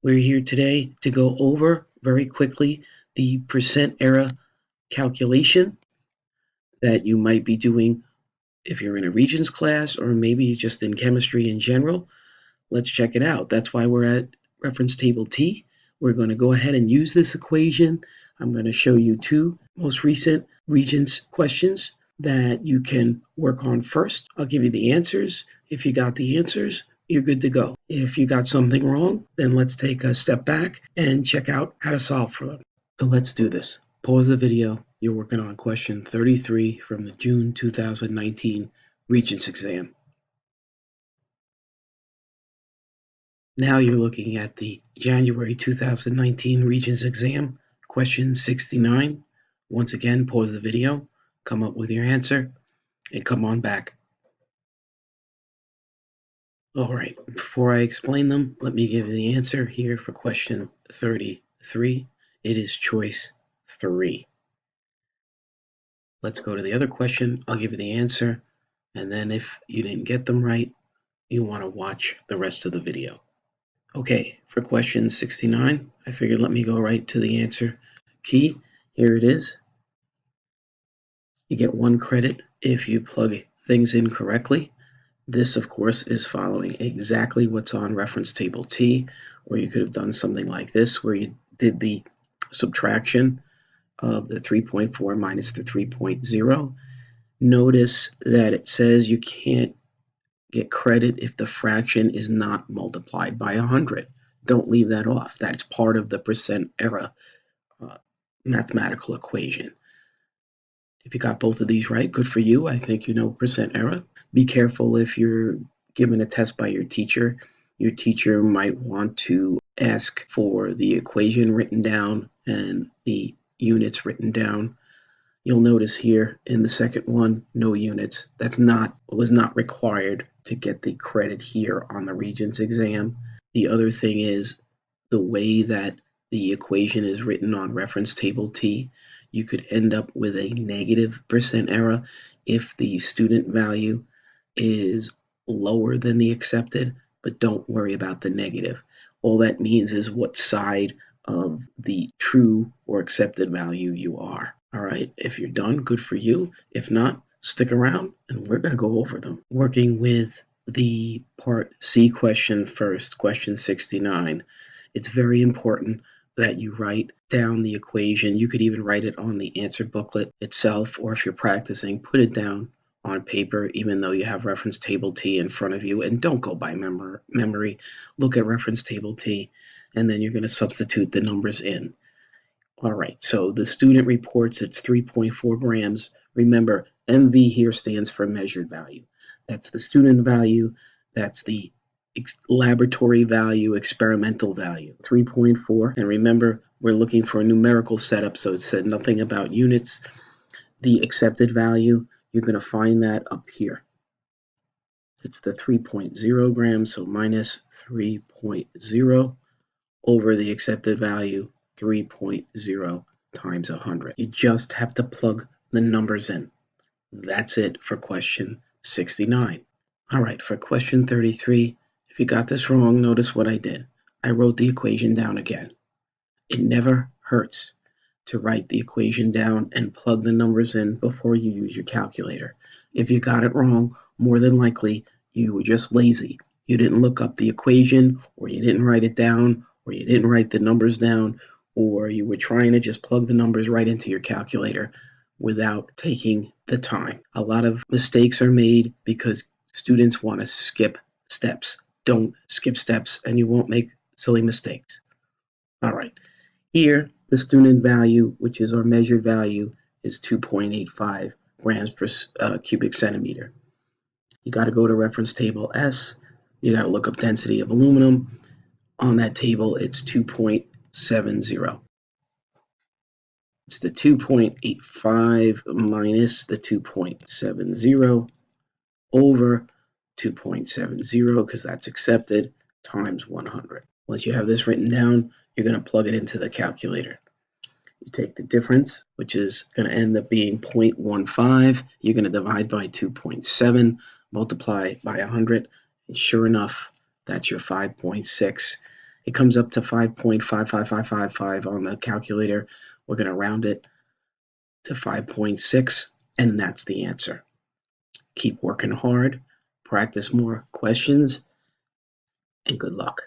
We're here today to go over very quickly the percent error calculation that you might be doing if you're in a Regents class or maybe just in chemistry in general. Let's check it out. That's why we're at reference table T. We're going to go ahead and use this equation. I'm going to show you two most recent Regents questions that you can work on first. I'll give you the answers. If you got the answers, you're good to go. If you got something wrong, then let's take a step back and check out how to solve for them. So let's do this. Pause the video. You're working on question 33 from the June 2019 Regents exam. Now you're looking at the January 2019 Regents exam, question 69. Once again, pause the video, come up with your answer, and come on back. All right, before I explain them, let me give you the answer here for question 33. It is choice 3. Let's go to the other question. I'll give you the answer, and then if you didn't get them right, you want to watch the rest of the video. Okay, for question 69, I figured let me go right to the answer key. Here it is. You get 1 credit if you plug things in correctly. This, of course, is following exactly what's on reference table T, or you could have done something like this, where you did the subtraction of the 3.4 minus the 3.0. Notice that it says you can't get credit if the fraction is not multiplied by 100. Don't leave that off. That's part of the percent error mathematical equation. If you got both of these right, good for you. I think you know percent error. Be careful if you're given a test by your teacher. Your teacher might want to ask for the equation written down and the units written down. You'll notice here in the second one, no units. Was not required to get the credit here on the Regents exam. The other thing is the way that the equation is written on reference table T, you could end up with a negative percent error if the student value is lower than the accepted, but don't worry about the negative. All that means is what side of the true or accepted value you are. All right, if you're done, good for you. If not, stick around and we're going to go over them. Working with the part C question first, question 69. It's very important that you write down the equation. You could even write it on the answer booklet itself, or if you're practicing, put it down on paper, even though you have reference table T in front of you, and don't go by memory. Look at reference table T, and then you're going to substitute the numbers in. All right, so the student reports it's 3.4 grams. Remember, MV here stands for measured value. That's the student value. That's the laboratory value, experimental value, 3.4. And remember, we're looking for a numerical setup, so it said nothing about units. The accepted value, you're going to find that up here. It's the 3.0 grams, so minus 3.0 over the accepted value, 3.0 times 100. You just have to plug the numbers in. That's it for question 69. All right, for question 33, if you got this wrong, notice what I did. I wrote the equation down again. It never hurts to write the equation down and plug the numbers in before you use your calculator. If you got it wrong, more than likely you were just lazy. You didn't look up the equation, or you didn't write it down, or you didn't write the numbers down, or you were trying to just plug the numbers right into your calculator without taking the time. A lot of mistakes are made because students want to skip steps. Don't skip steps and you won't make silly mistakes. All right, here the student value, which is our measured value, is 2.85 grams per cubic centimeter. You got to go to reference table S. You got to look up density of aluminum. On that table, it's 2.70. It's the 2.85 minus the 2.70 over 2.70, because that's accepted, times 100. Once you have this written down, you're going to plug it into the calculator. You take the difference, which is going to end up being 0.15. You're going to divide by 2.7, multiply by 100, and sure enough, that's your 5.6. It comes up to 5.55555 on the calculator. We're going to round it to 5.6, and that's the answer. Keep working hard, practice more questions, and good luck.